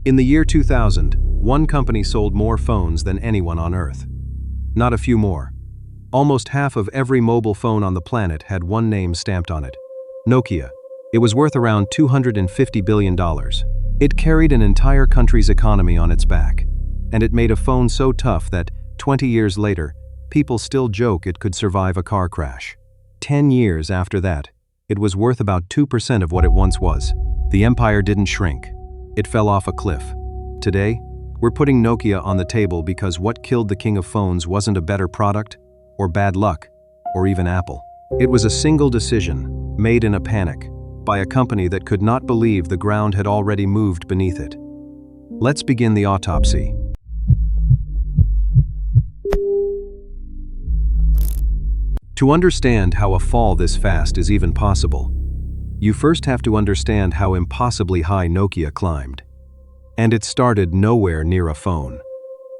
In the year 2000, one company sold more phones than anyone on Earth. Not a few more. Almost half of every mobile phone on the planet had one name stamped on it: Nokia. It was worth around $250 billion. It carried an entire country's economy on its back, and it made a phone so tough that, 20 years later, people still joke it could survive a car crash. 10 years after that, it was worth about 2% of what it once was. The empire didn't shrink. It fell off a cliff. Today, we're putting Nokia on the table because what killed the king of phones wasn't a better product, or bad luck, or even Apple. It was a single decision, made in a panic, by a company that could not believe the ground had already moved beneath it. Let's begin the autopsy. To understand how a fall this fast is even possible, you first have to understand how impossibly high Nokia climbed. And it started nowhere near a phone.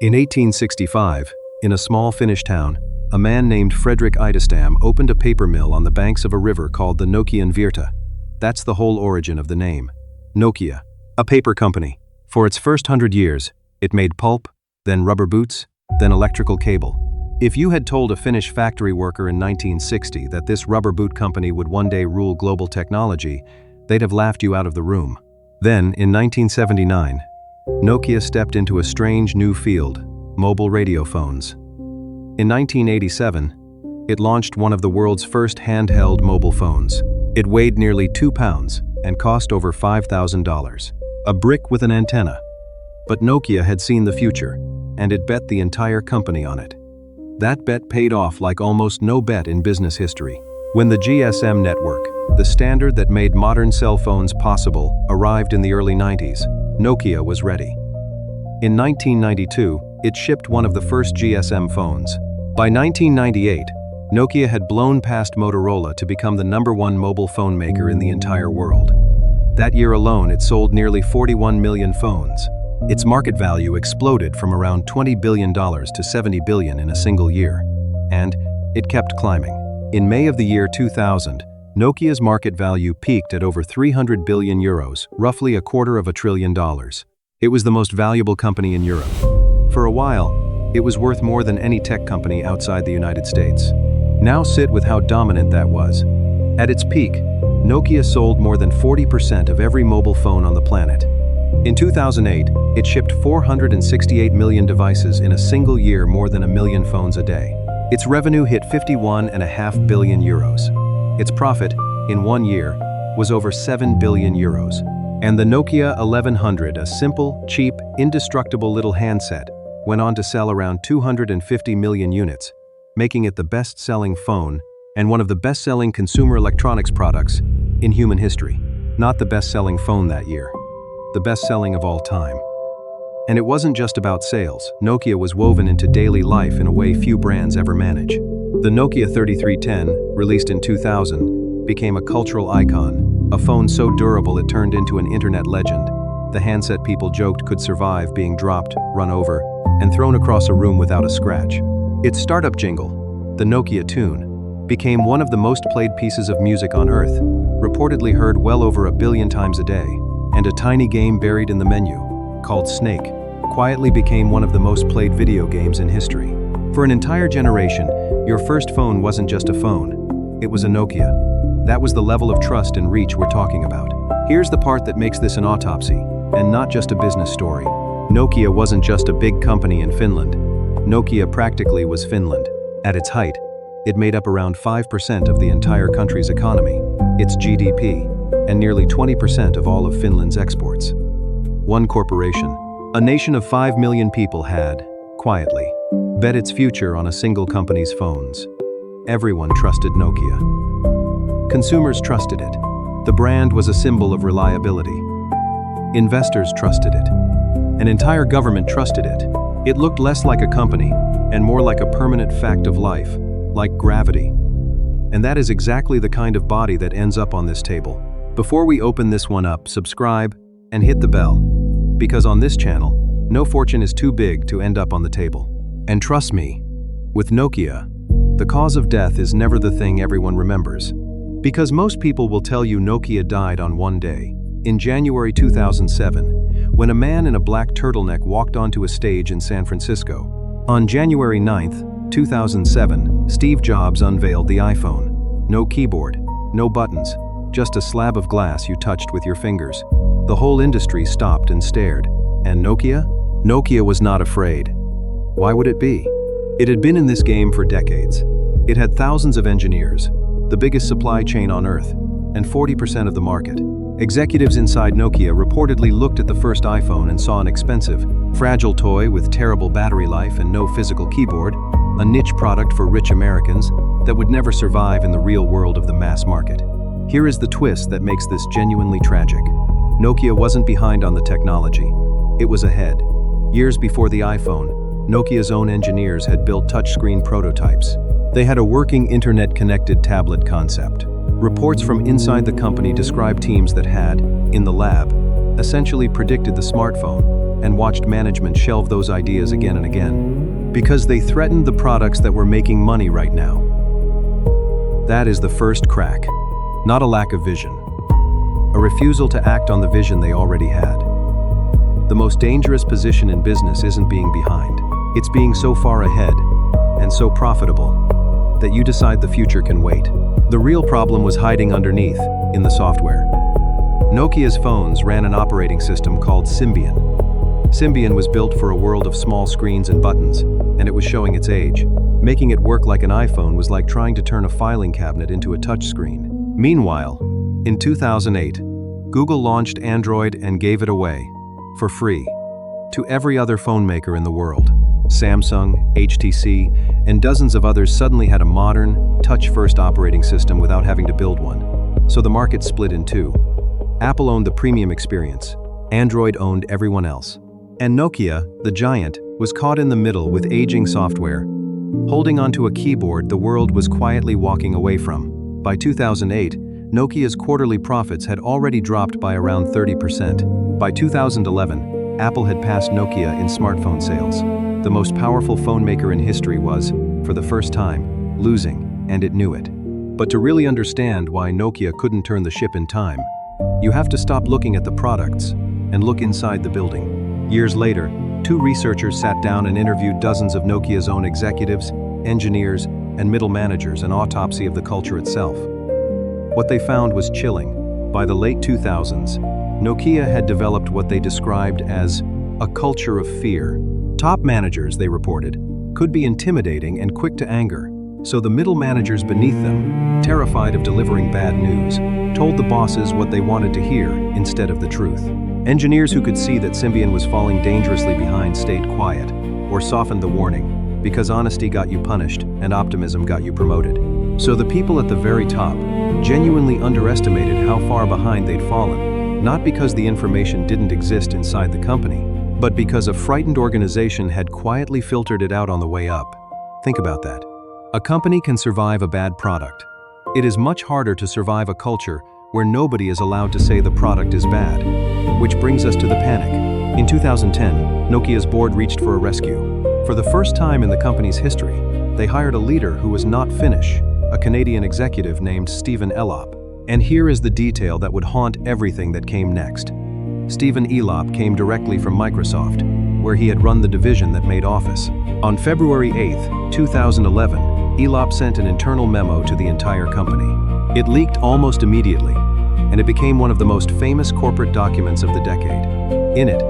In 1865, in a small Finnish town, a man named Fredrik Idestam opened a paper mill on the banks of a river called the Nokian Virta. That's the whole origin of the name. Nokia, a paper company. For its first 100 years, it made pulp, then rubber boots, then electrical cable. If you had told a Finnish factory worker in 1960 that this rubber boot company would one day rule global technology, they'd have laughed you out of the room. Then, in 1979, Nokia stepped into a strange new field: mobile radio phones. In 1987, it launched one of the world's first handheld mobile phones. It weighed nearly 2 pounds and cost over $5,000. A brick with an antenna. But Nokia had seen the future, and it bet the entire company on it. That bet paid off like almost no bet in business history. When the GSM network, the standard that made modern cell phones possible, arrived in the early 90s, Nokia was ready. In 1992, it shipped one of the first GSM phones. By 1998, Nokia had blown past Motorola to become the #1 mobile phone maker in the entire world. That year alone, it sold nearly 41 million phones. Its market value exploded from around $20 billion to $70 billion in a single year. And it kept climbing. In May of the year 2000, Nokia's market value peaked at over 300 billion euros, roughly $250 billion. It was the most valuable company in Europe. For a while, it was worth more than any tech company outside the United States. Now sit with how dominant that was. At its peak, Nokia sold more than 40% of every mobile phone on the planet. In 2008, it shipped 468 million devices in a single year, more than 1 million phones a day. Its revenue hit 51.5 billion euros. Its profit, in 1 year, was over 7 billion euros. And the Nokia 1100, a simple, cheap, indestructible little handset, went on to sell around 250 million units, making it the best-selling phone and one of the best-selling consumer electronics products in human history. Not the best-selling phone that year, the best-selling of all time. And it wasn't just about sales. Nokia was woven into daily life in a way few brands ever manage. The Nokia 3310, released in 2000, became a cultural icon, a phone so durable it turned into an internet legend. The handset people joked could survive being dropped, run over, and thrown across a room without a scratch. Its startup jingle, the Nokia Tune, became one of the most played pieces of music on Earth, reportedly heard well over 1 billion times a day, and a tiny game buried in the menu, called Snake, quietly became one of the most played video games in history. For an entire generation, your first phone wasn't just a phone, it was a Nokia. That was the level of trust and reach we're talking about. Here's the part that makes this an autopsy, and not just a business story. Nokia wasn't just a big company in Finland. Nokia practically was Finland. At its height, it made up around 5% of the entire country's economy, its GDP, and nearly 20% of all of Finland's exports. One corporation, a nation of 5 million people had, quietly, bet its future on a single company's phones. Everyone trusted Nokia. Consumers trusted it. The brand was a symbol of reliability. Investors trusted it. An entire government trusted it. It looked less like a company and more like a permanent fact of life, like gravity. And that is exactly the kind of body that ends up on this table. Before we open this one up, subscribe and hit the bell. Because on this channel, no fortune is too big to end up on the table. And trust me, with Nokia, the cause of death is never the thing everyone remembers. Because most people will tell you Nokia died on one day, in January 2007, when a man in a black turtleneck walked onto a stage in San Francisco. On January 9, 2007, Steve Jobs unveiled the iPhone. No keyboard, no buttons, just a slab of glass you touched with your fingers. The whole industry stopped and stared. And Nokia? Nokia was not afraid. Why would it be? It had been in this game for decades. It had thousands of engineers, the biggest supply chain on Earth, and 40% of the market. Executives inside Nokia reportedly looked at the first iPhone and saw an expensive, fragile toy with terrible battery life and no physical keyboard, a niche product for rich Americans that would never survive in the real world of the mass market. Here is the twist that makes this genuinely tragic. Nokia wasn't behind on the technology. It was ahead. Years before the iPhone, Nokia's own engineers had built touchscreen prototypes. They had a working internet-connected tablet concept. Reports from inside the company described teams that had, in the lab, essentially predicted the smartphone and watched management shelve those ideas again and again, because they threatened the products that were making money right now. That is the first crack, not a lack of vision. A refusal to act on the vision they already had. The most dangerous position in business isn't being behind. It's being so far ahead and so profitable that you decide the future can wait. The real problem was hiding underneath, in the software. Nokia's phones ran an operating system called Symbian. Symbian was built for a world of small screens and buttons, and it was showing its age. Making it work like an iPhone was like trying to turn a filing cabinet into a touchscreen. Meanwhile, in 2008, Google launched Android and gave it away, for free, to every other phone maker in the world. Samsung, HTC, and dozens of others suddenly had a modern, touch-first operating system without having to build one. So the market split in two. Apple owned the premium experience. Android owned everyone else. And Nokia, the giant, was caught in the middle with aging software. Holding onto a keyboard the world was quietly walking away from. By 2008, Nokia's quarterly profits had already dropped by around 30%. By 2011, Apple had passed Nokia in smartphone sales. The most powerful phone maker in history was, for the first time, losing, and it knew it. But to really understand why Nokia couldn't turn the ship in time, you have to stop looking at the products and look inside the building. Years later, two researchers sat down and interviewed dozens of Nokia's own executives, engineers, and middle managers, an autopsy of the culture itself. What they found was chilling. By the late 2000s, Nokia had developed what they described as a culture of fear. Top managers, they reported, could be intimidating and quick to anger, so the middle managers beneath them, terrified of delivering bad news, told the bosses what they wanted to hear instead of the truth. Engineers who could see that Symbian was falling dangerously behind stayed quiet, or softened the warning, because honesty got you punished and optimism got you promoted. So the people at the very top genuinely underestimated how far behind they'd fallen, not because the information didn't exist inside the company, but because a frightened organization had quietly filtered it out on the way up. Think about that. A company can survive a bad product. It is much harder to survive a culture where nobody is allowed to say the product is bad. Which brings us to the panic. In 2010, Nokia's board reached for a rescue. For the first time in the company's history, they hired a leader who was not Finnish, a Canadian executive named Stephen Elop. And here is the detail that would haunt everything that came next. Stephen Elop came directly from Microsoft, where he had run the division that made Office. On February 8, 2011, Elop sent an internal memo to the entire company. It leaked almost immediately, and it became one of the most famous corporate documents of the decade. In it,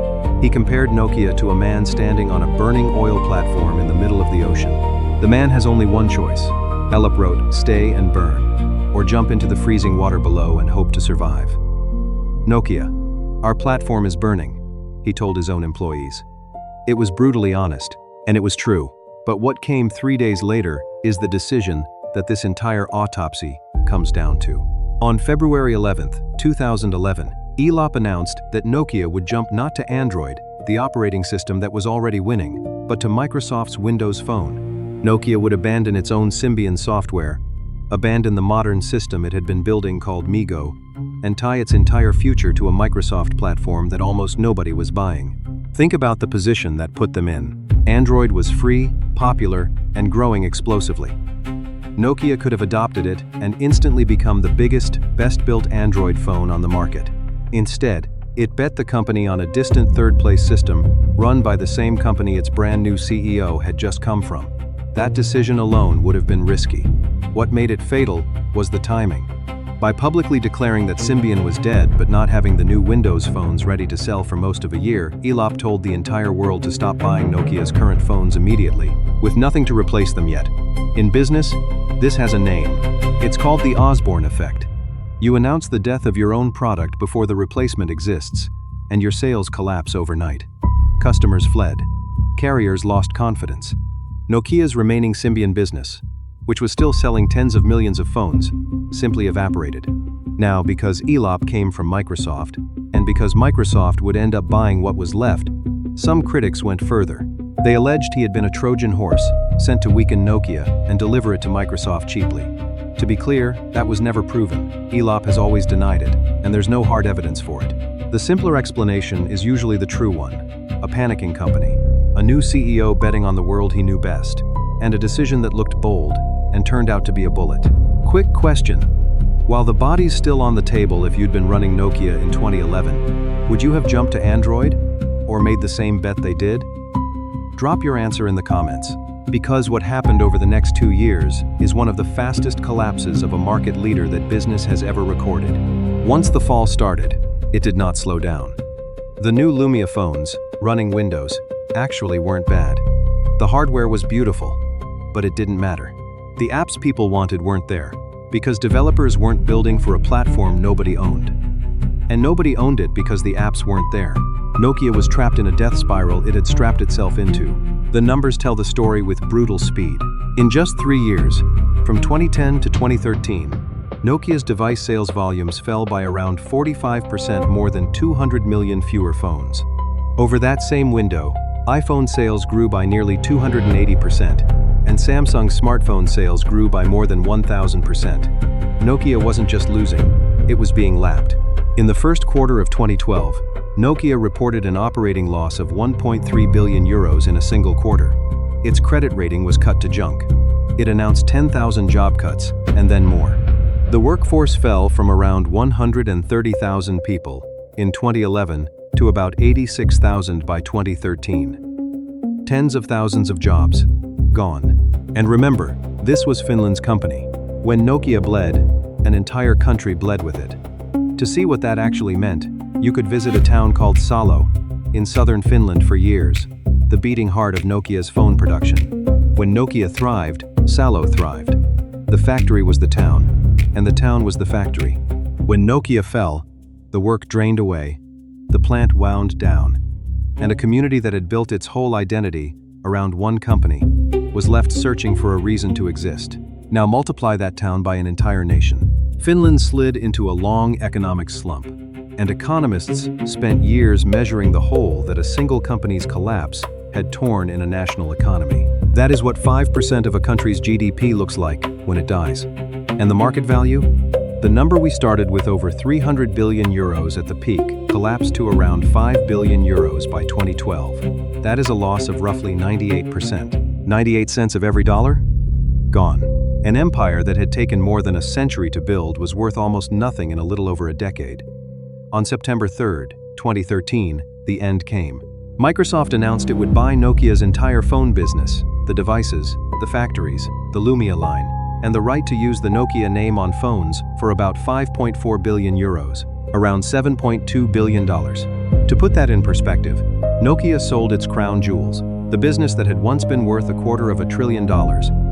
he compared Nokia to a man standing on a burning oil platform in the middle of the ocean. The man has only one choice. Elop wrote, "Stay and burn, or jump into the freezing water below and hope to survive." Nokia, "Our platform is burning," he told his own employees. It was brutally honest, and it was true. But what came 3 days later is the decision that this entire autopsy comes down to. On February 11, 2011, Elop announced that Nokia would jump not to Android, the operating system that was already winning, but to Microsoft's Windows Phone. Nokia would abandon its own Symbian software, abandon the modern system it had been building called MeeGo, and tie its entire future to a Microsoft platform that almost nobody was buying. Think about the position that put them in. Android was free, popular, and growing explosively. Nokia could have adopted it and instantly become the biggest, best-built Android phone on the market. Instead, It bet the company on a distant third-place system run by the same company its brand new CEO had just come from. That decision alone would have been risky. What made it fatal was the timing. By publicly declaring that Symbian was dead but not having the new Windows phones ready to sell for most of a year, Elop told the entire world to stop buying Nokia's current phones immediately, with nothing to replace them yet. In business, this has a name. It's called the Osborne effect. You announce the death of your own product before the replacement exists, and your sales collapse overnight. Customers fled. Carriers lost confidence. Nokia's remaining Symbian business, which was still selling tens of millions of phones, simply evaporated. Now, because Elop came from Microsoft, and because Microsoft would end up buying what was left, some critics went further. They alleged he had been a Trojan horse, sent to weaken Nokia and deliver it to Microsoft cheaply. To be clear, that was never proven. Elop has always denied it, and there's no hard evidence for it. The simpler explanation is usually the true one: a panicking company, a new CEO betting on the world he knew best, and a decision that looked bold and turned out to be a bullet. Quick question: while the body's still on the table, if you'd been running Nokia in 2011, would you have jumped to Android? Or made the same bet they did? Drop your answer in the comments. Because what happened over the next 2 years is one of the fastest collapses of a market leader that business has ever recorded. Once the fall started, it did not slow down. The new Lumia phones, running Windows, actually weren't bad. The hardware was beautiful, but it didn't matter. The apps people wanted weren't there, because developers weren't building for a platform nobody owned. And nobody owned it because the apps weren't there. Nokia was trapped in a death spiral it had strapped itself into. The numbers tell the story with brutal speed. In just 3 years, from 2010 to 2013, Nokia's device sales volumes fell by around 45%, more than 200 million fewer phones. Over that same window, iPhone sales grew by nearly 280%, and Samsung smartphone sales grew by more than 1,000%. Nokia wasn't just losing, it was being lapped. In the first quarter of 2012, Nokia reported an operating loss of 1.3 billion euros in a single quarter. Its credit rating was cut to junk. It announced 10,000 job cuts, and then more. The workforce fell from around 130,000 people in 2011 to about 86,000 by 2013. Tens of thousands of jobs gone. And remember, this was Finland's company. When Nokia bled, an entire country bled with it. To see what that actually meant, you could visit a town called Salo, in southern Finland for years, the beating heart of Nokia's phone production. When Nokia thrived, Salo thrived. The factory was the town, and the town was the factory. When Nokia fell, the work drained away, the plant wound down, and a community that had built its whole identity around one company was left searching for a reason to exist. Now multiply that town by an entire nation. Finland slid into a long economic slump, and economists spent years measuring the hole that a single company's collapse had torn in a national economy. That is what 5% of a country's GDP looks like when it dies. And the market value? The number we started with, over 300 billion euros at the peak, collapsed to around 5 billion euros by 2012. That is a loss of roughly 98%. 98 cents of every dollar? Gone. An empire that had taken more than a century to build was worth almost nothing in a little over a decade. On September 3, 2013, the end came. Microsoft announced it would buy Nokia's entire phone business, the devices, the factories, the Lumia line, and the right to use the Nokia name on phones for about 5.4 billion euros, around $7.2 billion. To put that in perspective, Nokia sold its crown jewels, the business that had once been worth $250 billion,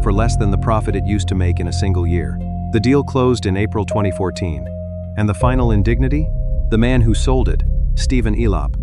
for less than the profit it used to make in a single year. The deal closed in April 2014. And the final indignity? The man who sold it, Stephen Elop,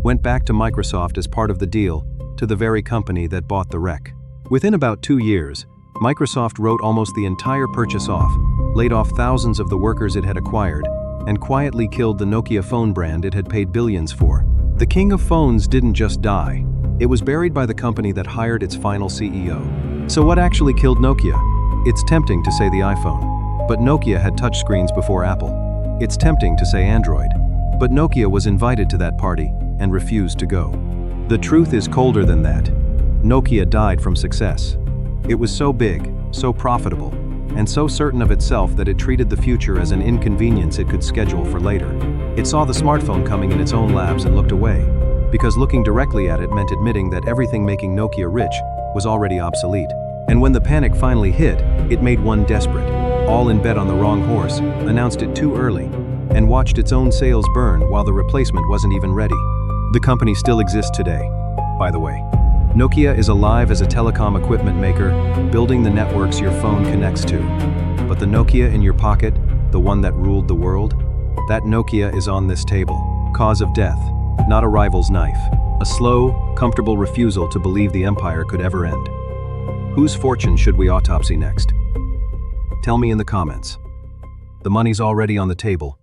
went back to Microsoft as part of the deal to the very company that bought the wreck. Within about 2 years, Microsoft wrote almost the entire purchase off, laid off thousands of the workers it had acquired, and quietly killed the Nokia phone brand it had paid billions for. The king of phones didn't just die. It was buried by the company that hired its final CEO. So what actually killed Nokia? It's tempting to say the iPhone, but Nokia had touchscreens before Apple. It's tempting to say Android, but Nokia was invited to that party and refused to go. The truth is colder than that. Nokia died from success. It was so big, so profitable, and so certain of itself that it treated the future as an inconvenience it could schedule for later. It saw the smartphone coming in its own labs and looked away, because looking directly at it meant admitting that everything making Nokia rich was already obsolete. And when the panic finally hit, it made one desperate, all in bet on the wrong horse, announced it too early, and watched its own sales burn while the replacement wasn't even ready. The company still exists today, by the way. Nokia is alive as a telecom equipment maker, building the networks your phone connects to. But the Nokia in your pocket, the one that ruled the world, that Nokia is on this table. Cause of death, not a rival's knife. A slow, comfortable refusal to believe the empire could ever end. Whose fortune should we autopsy next? Tell me in the comments. The money's already on the table.